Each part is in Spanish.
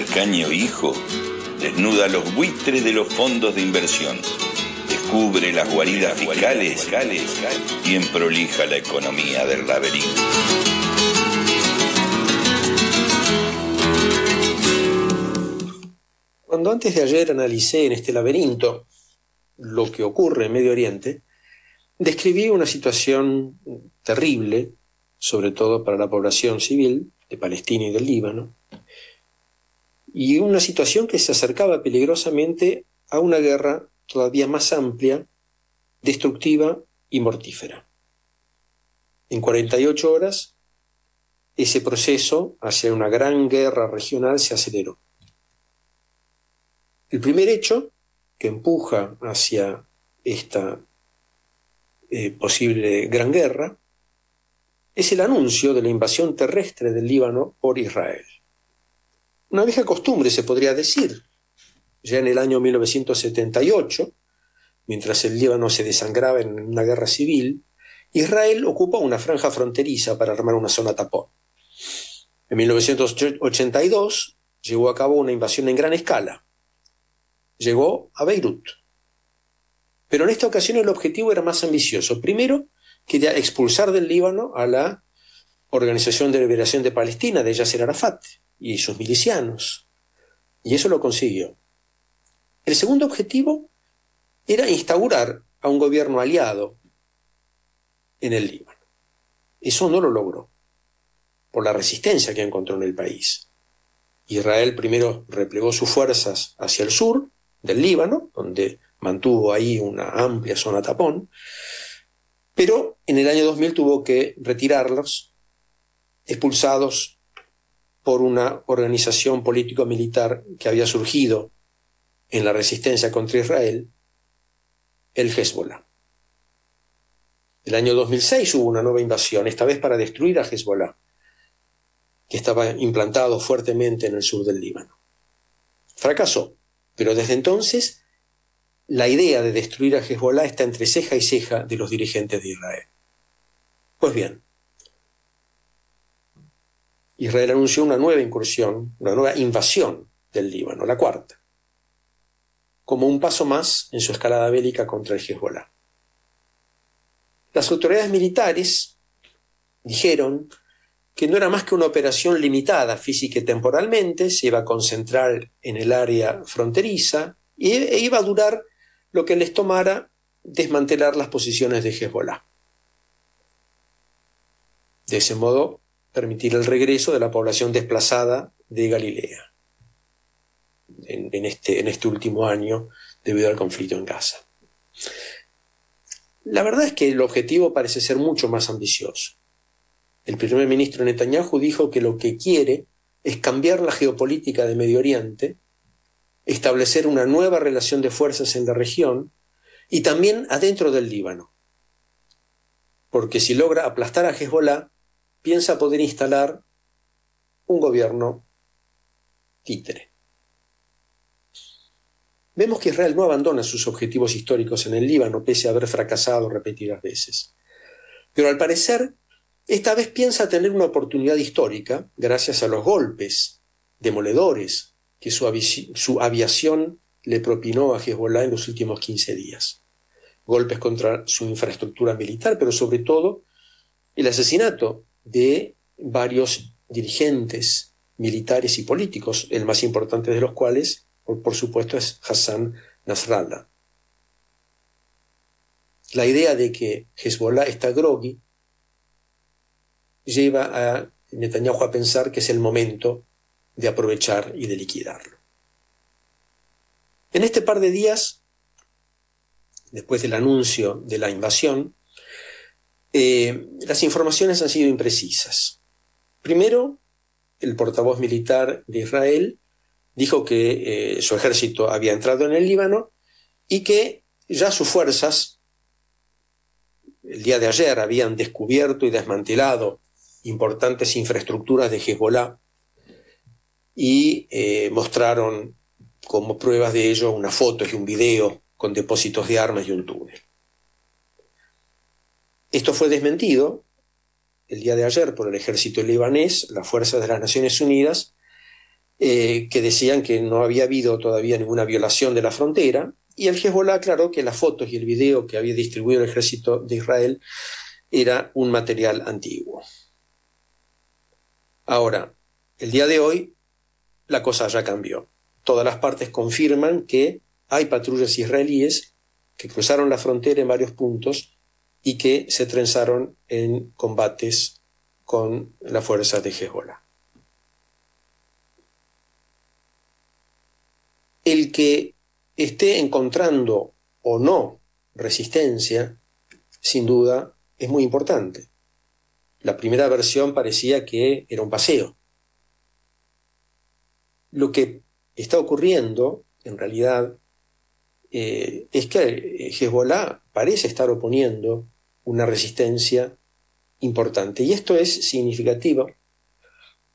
Calcaño hijo desnuda los buitres de los fondos de inversión, descubre las guaridas fiscales y emprolija la economía del laberinto. Cuando antes de ayer analicé en este laberinto lo que ocurre en Medio Oriente, describí una situación terrible, sobre todo para la población civil de Palestina y del Líbano, y una situación que se acercaba peligrosamente a una guerra todavía más amplia, destructiva y mortífera. En 48 horas, ese proceso hacia una gran guerra regional se aceleró. El primer hecho que empuja hacia esta posible gran guerra es el anuncio de la invasión terrestre del Líbano por Israel. Una vieja costumbre, se podría decir. Ya en el año 1978, mientras el Líbano se desangraba en una guerra civil, Israel ocupó una franja fronteriza para armar una zona tapón. En 1982 llevó a cabo una invasión en gran escala. Llegó a Beirut. Pero en esta ocasión el objetivo era más ambicioso. Primero, quería expulsar del Líbano a la Organización de Liberación de Palestina de Yasser Arafat y sus milicianos. Y eso lo consiguió. El segundo objetivo era instaurar a un gobierno aliado en el Líbano. Eso no lo logró, por la resistencia que encontró en el país. Israel primero replegó sus fuerzas hacia el sur del Líbano, donde mantuvo ahí una amplia zona tapón, pero en el año 2000 tuvo que retirarlos, expulsados por una organización político-militar que había surgido en la resistencia contra Israel, el Hezbollah. El año 2006 hubo una nueva invasión, esta vez para destruir a Hezbollah, que estaba implantado fuertemente en el sur del Líbano. Fracasó, pero desde entonces la idea de destruir a Hezbollah está entre ceja y ceja de los dirigentes de Israel. Pues bien, Israel anunció una nueva incursión, una nueva invasión del Líbano, la cuarta, como un paso más en su escalada bélica contra el Hezbollah. Las autoridades militares dijeron que no era más que una operación limitada física y temporalmente, se iba a concentrar en el área fronteriza e iba a durar lo que les tomara desmantelar las posiciones de Hezbollah. De ese modo, permitir el regreso de la población desplazada de Galilea en este último año debido al conflicto en Gaza. La verdad es que el objetivo parece ser mucho más ambicioso. El primer ministro Netanyahu dijo que lo que quiere es cambiar la geopolítica de Medio Oriente, establecer una nueva relación de fuerzas en la región y también adentro del Líbano. Porque si logra aplastar a Hezbollah, piensa poder instalar un gobierno títere. Vemos que Israel no abandona sus objetivos históricos en el Líbano, pese a haber fracasado repetidas veces. Pero al parecer, esta vez piensa tener una oportunidad histórica gracias a los golpes demoledores que su aviación le propinó a Hezbollah en los últimos 15 días. Golpes contra su infraestructura militar, pero sobre todo el asesinato de varios dirigentes militares y políticos, el más importante de los cuales, por supuesto, es Hassan Nasrallah. La idea de que Hezbollah está groggy lleva a Netanyahu a pensar que es el momento de aprovechar y de liquidarlo. En este par de días, después del anuncio de la invasión, las informaciones han sido imprecisas. Primero, el portavoz militar de Israel dijo que su ejército había entrado en el Líbano y que ya sus fuerzas, el día de ayer, habían descubierto y desmantelado importantes infraestructuras de Hezbollah y mostraron como pruebas de ello unas fotos y un video con depósitos de armas y un túnel. Esto fue desmentido el día de ayer por el ejército libanés, las fuerzas de las Naciones Unidas, que decían que no había habido todavía ninguna violación de la frontera, y el Hezbolá aclaró que las fotos y el video que había distribuido el ejército de Israel era un material antiguo. Ahora, el día de hoy, la cosa ya cambió. Todas las partes confirman que hay patrullas israelíes que cruzaron la frontera en varios puntos y que se trenzaron en combates con las fuerzas de Hezbolá. El que esté encontrando o no resistencia, sin duda, es muy importante. La primera versión parecía que era un paseo. Lo que está ocurriendo, en realidad, es que Hezbolá parece estar oponiendo una resistencia importante. Y esto es significativo.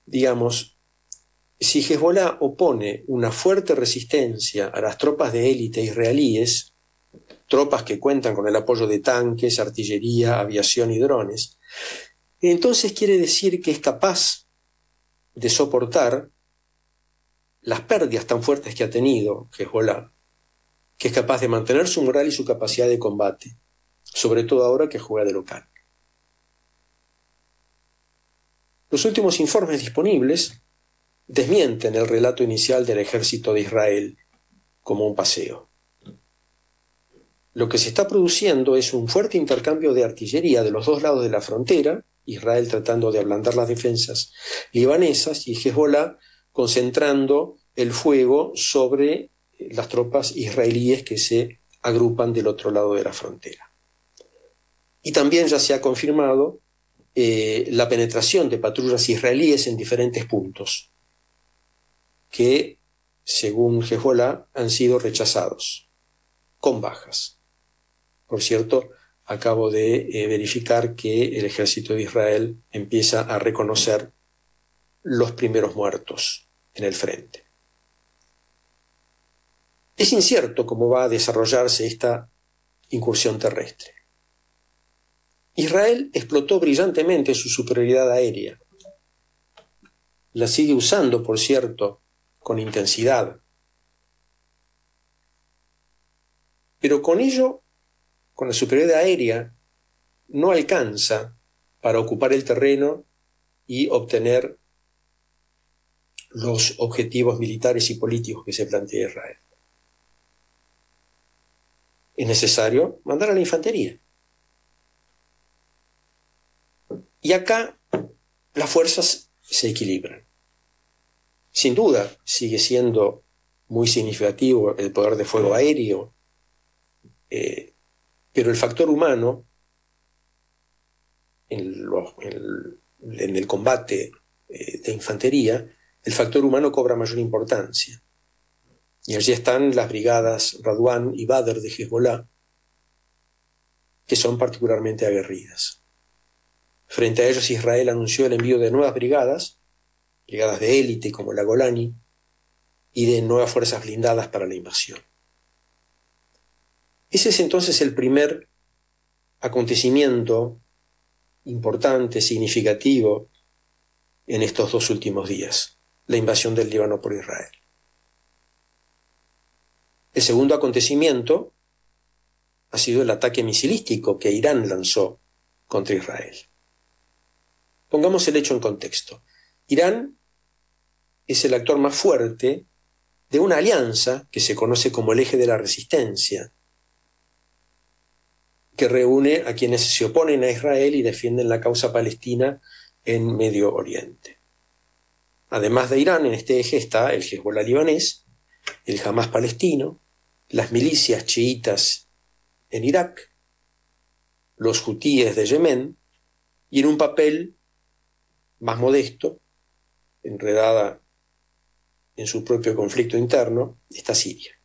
Digamos, si Hezbolá opone una fuerte resistencia a las tropas de élite israelíes, tropas que cuentan con el apoyo de tanques, artillería, aviación y drones, entonces quiere decir que es capaz de soportar las pérdidas tan fuertes que ha tenido Hezbolá, que es capaz de mantener su moral y su capacidad de combate, sobre todo ahora que juega de local. Los últimos informes disponibles desmienten el relato inicial del ejército de Israel como un paseo. Lo que se está produciendo es un fuerte intercambio de artillería de los dos lados de la frontera, Israel tratando de ablandar las defensas libanesas y Hezbolá concentrando el fuego sobre las tropas israelíes que se agrupan del otro lado de la frontera. Y también ya se ha confirmado la penetración de patrullas israelíes en diferentes puntos, que, según Hezbolá, han sido rechazados, con bajas. Por cierto, acabo de verificar que el ejército de Israel empieza a reconocer los primeros muertos en el frente. Es incierto cómo va a desarrollarse esta incursión terrestre. Israel explotó brillantemente su superioridad aérea. La sigue usando, por cierto, con intensidad. Pero con ello, con la superioridad aérea, no alcanza para ocupar el terreno y obtener los objetivos militares y políticos que se plantea Israel. Es necesario mandar a la infantería. Y acá las fuerzas se equilibran. Sin duda, sigue siendo muy significativo el poder de fuego aéreo, pero el factor humano en el combate de infantería, el factor humano cobra mayor importancia. Y allí están las brigadas Radwan y Badr de Hezbolá, que son particularmente aguerridas. Frente a ellos, Israel anunció el envío de nuevas brigadas de élite como la Golani, y de nuevas fuerzas blindadas para la invasión. Ese es entonces el primer acontecimiento importante, significativo, en estos 2 últimos días, la invasión del Líbano por Israel. El segundo acontecimiento ha sido el ataque misilístico que Irán lanzó contra Israel. Pongamos el hecho en contexto. Irán es el actor más fuerte de una alianza que se conoce como el Eje de la Resistencia, que reúne a quienes se oponen a Israel y defienden la causa palestina en Medio Oriente. Además de Irán, en este eje está el Hezbolá libanés, el Hamás palestino, las milicias chiitas en Irak, los hutíes de Yemen, y en un papel más modesto, enredada en su propio conflicto interno, está Siria.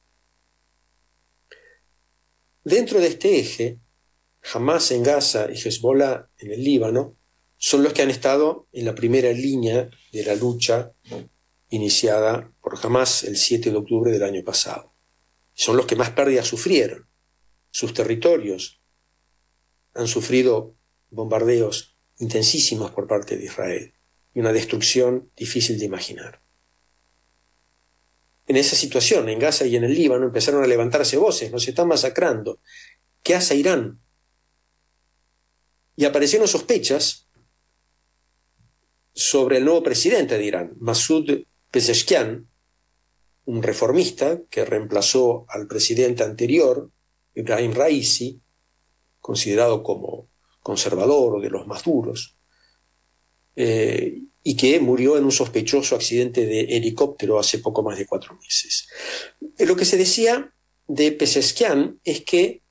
Dentro de este eje, Hamás en Gaza y Hezbolá en el Líbano son los que han estado en la primera línea de la lucha iniciada por Hamás el 7 de octubre del año pasado. Son los que más pérdidas sufrieron. Sus territorios han sufrido bombardeos intensísimos por parte de Israel y una destrucción difícil de imaginar. En esa situación, en Gaza y en el Líbano, empezaron a levantarse voces: nos están masacrando, ¿qué hace Irán? Y aparecieron sospechas sobre el nuevo presidente de Irán, Masoud Pezeshkian, un reformista que reemplazó al presidente anterior, Ibrahim Raisi, considerado como conservador o de los más duros, y que murió en un sospechoso accidente de helicóptero hace poco más de 4 meses. Lo que se decía de Pezeshkian es que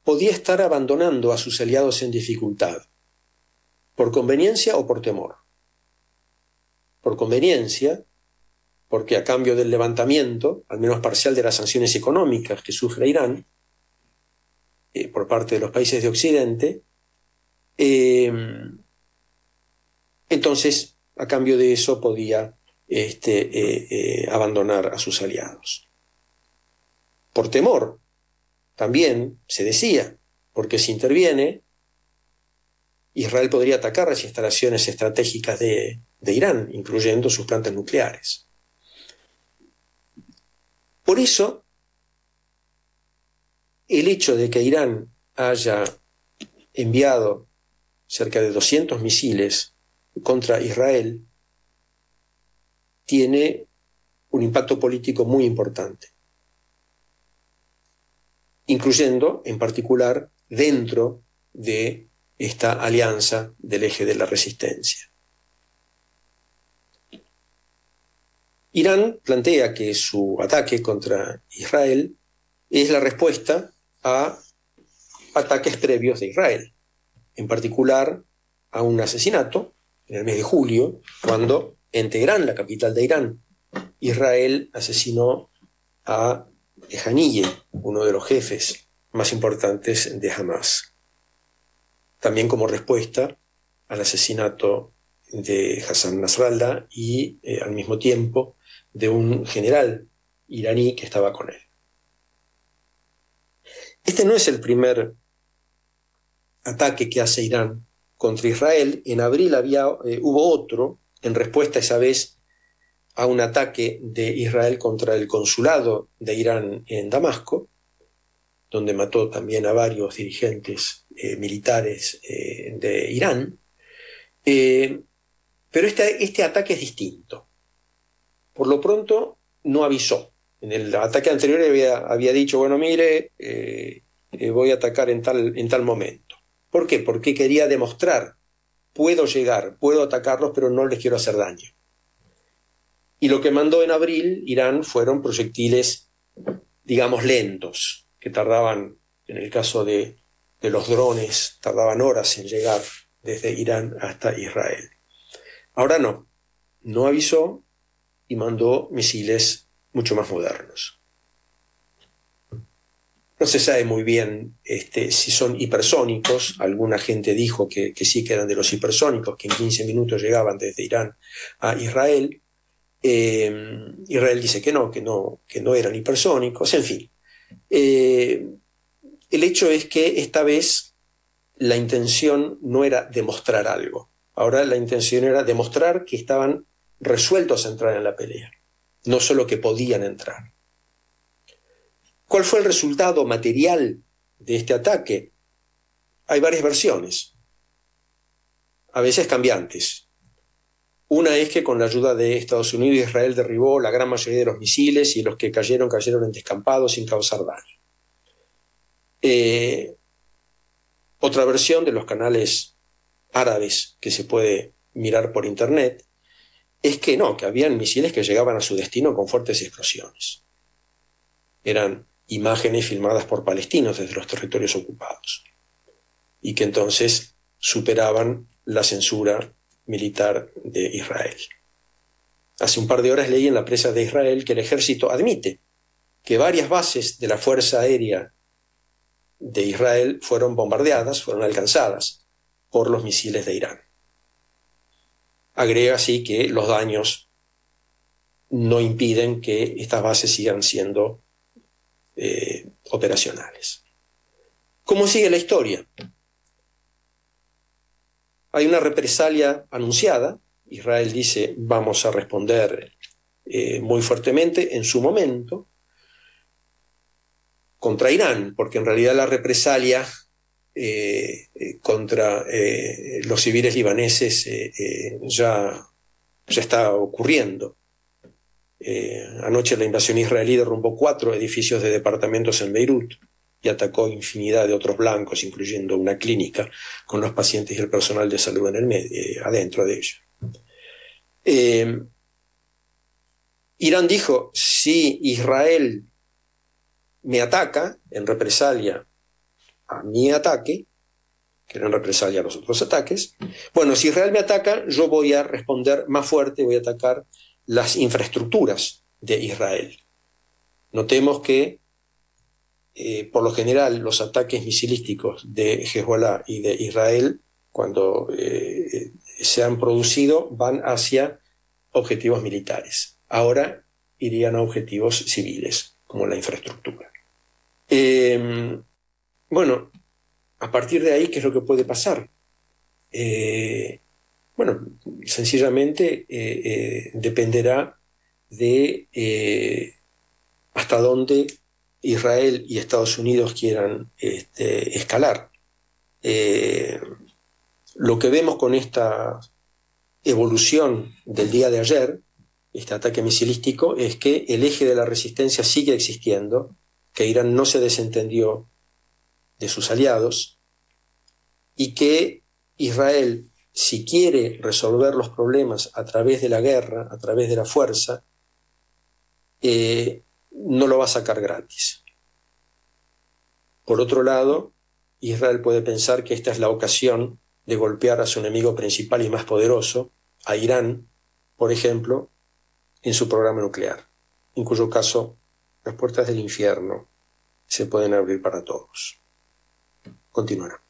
podía estar abandonando a sus aliados en dificultad, por conveniencia o por temor. Por conveniencia, porque a cambio del levantamiento, al menos parcial, de las sanciones económicas que sufre Irán por parte de los países de Occidente, entonces, a cambio de eso, podía abandonar a sus aliados. Por temor, también se decía, porque si interviene, Israel podría atacar las instalaciones estratégicas de Irán, incluyendo sus plantas nucleares. Por eso, el hecho de que Irán haya enviado cerca de 200 misiles contra Israel tiene un impacto político muy importante, incluyendo, en particular, dentro de esta alianza del eje de la resistencia. Irán plantea que su ataque contra Israel es la respuesta a ataques previos de Israel, en particular a un asesinato en el mes de julio, cuando en Teherán, la capital de Irán, Israel asesinó a Haniyeh, uno de los jefes más importantes de Hamas. También como respuesta al asesinato de Hassan Nasrallah y al mismo tiempo de un general iraní que estaba con él. Este no es el primer ataque que hace Irán contra Israel. En abril hubo otro, en respuesta esa vez a un ataque de Israel contra el consulado de Irán en Damasco, donde mató también a varios dirigentes militares de Irán. Pero este ataque es distinto. Por lo pronto no avisó. En el ataque anterior había dicho, bueno, mire, voy a atacar en tal momento. ¿Por qué? Porque quería demostrar, puedo llegar, puedo atacarlos, pero no les quiero hacer daño. Y lo que mandó en abril Irán fueron proyectiles, digamos, lentos, que tardaban, en el caso de los drones, tardaban horas en llegar desde Irán hasta Israel. Ahora no avisó y mandó misiles mucho más modernos. No se sabe muy bien si son hipersónicos. Alguna gente dijo que sí, que eran de los hipersónicos, que en 15 minutos llegaban desde Irán a Israel. Israel dice que no eran hipersónicos, en fin. El hecho es que esta vez la intención no era demostrar algo. Ahora la intención era demostrar que estaban resueltos a entrar en la pelea, no solo que podían entrar. ¿Cuál fue el resultado material de este ataque? Hay varias versiones, a veces cambiantes. Una es que con la ayuda de Estados Unidos, Israel derribó la gran mayoría de los misiles y los que cayeron en descampados sin causar daño. Otra versión de los canales árabes que se puede mirar por internet es que que habían misiles que llegaban a su destino con fuertes explosiones. Eran imágenes filmadas por palestinos desde los territorios ocupados y que entonces superaban la censura militar de Israel. Hace un par de horas leí en la prensa de Israel que el ejército admite que varias bases de la Fuerza Aérea de Israel fueron bombardeadas, fueron alcanzadas por los misiles de Irán. Agrega así que los daños no impiden que estas bases sigan siendo operacionales. ¿Cómo sigue la historia? Hay una represalia anunciada. Israel dice, vamos a responder muy fuertemente en su momento contra Irán, porque en realidad la represalia contra los civiles libaneses ya está ocurriendo. Anoche la invasión israelí derrumbó 4 edificios de departamentos en Beirut y atacó infinidad de otros blancos, incluyendo una clínica con los pacientes y el personal de salud en el medio, adentro de ella. Irán dijo, si Israel me ataca en represalia a mi ataque, que era en represalia a los otros ataques, bueno, si Israel me ataca, yo voy a responder más fuerte, voy a atacar las infraestructuras de Israel. Notemos que, por lo general, los ataques misilísticos de Hezbollah y de Israel, cuando se han producido, van hacia objetivos militares. Ahora irían a objetivos civiles, como la infraestructura. Bueno, a partir de ahí, ¿qué es lo que puede pasar? Bueno, sencillamente dependerá de hasta dónde Israel y Estados Unidos quieran escalar. Lo que vemos con esta evolución del día de ayer, este ataque misilístico, es que el eje de la resistencia sigue existiendo, que Irán no se desentendió de sus aliados y que Israel, si quiere resolver los problemas a través de la guerra, a través de la fuerza, no lo va a sacar gratis. Por otro lado, Israel puede pensar que esta es la ocasión de golpear a su enemigo principal y más poderoso, a Irán, por ejemplo, en su programa nuclear, en cuyo caso las puertas del infierno se pueden abrir para todos. Continuará.